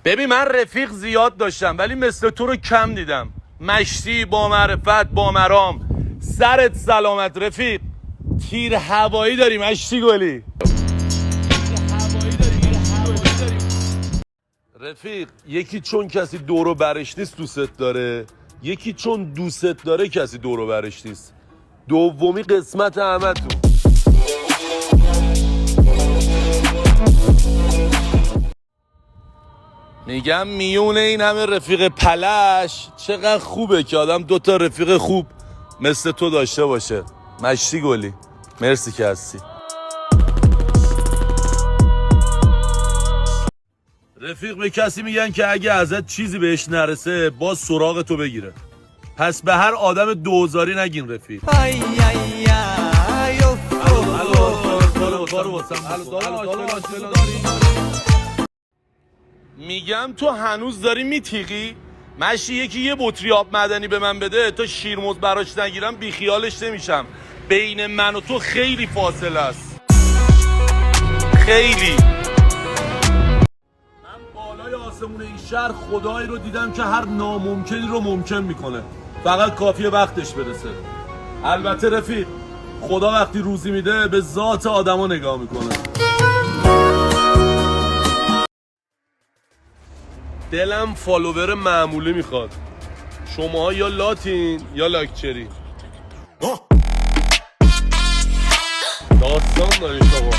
ببین من رفیق زیاد داشتم ولی مثل تو رو کم دیدم. مشتی، با معرفت، با مرام. سرت سلامت رفیق. تیر هوایی داری مشتی گلی. رفیق یکی چون کسی دورو برش نیست دوست داره، یکی چون دوست داره کسی دورو برش نیست. دومی قسمت همتون. میگم میون این همه رفیق پلش چقدر خوبه که آدم دوتا رفیق خوب مثل تو داشته باشه. مشتی گلی، مرسی که هستی. رفیق به کسی میگن که اگه ازت چیزی بهش نرسه باز سراغ تو بگیره. پس به هر آدم دوزاری نگین رفیق. میگم تو هنوز داری میتیقی؟ مشی یکی یه بطری آب معدنی به من بده تا شیرموز براش نگیرم بیخیالش نمیشم. بین من و تو خیلی فاصله است، خیلی. من بالای آسمون این شهر خدایی رو دیدم که هر ناممکنی رو ممکن میکنه، فقط کافیه وقتش برسه. البته رفیق خدا وقتی روزی میده به ذات آدما نگاه میکنه. دلم فالوور معمولی میخواد. شما یا لاتین یا لاکچری. داستان دارید آقا.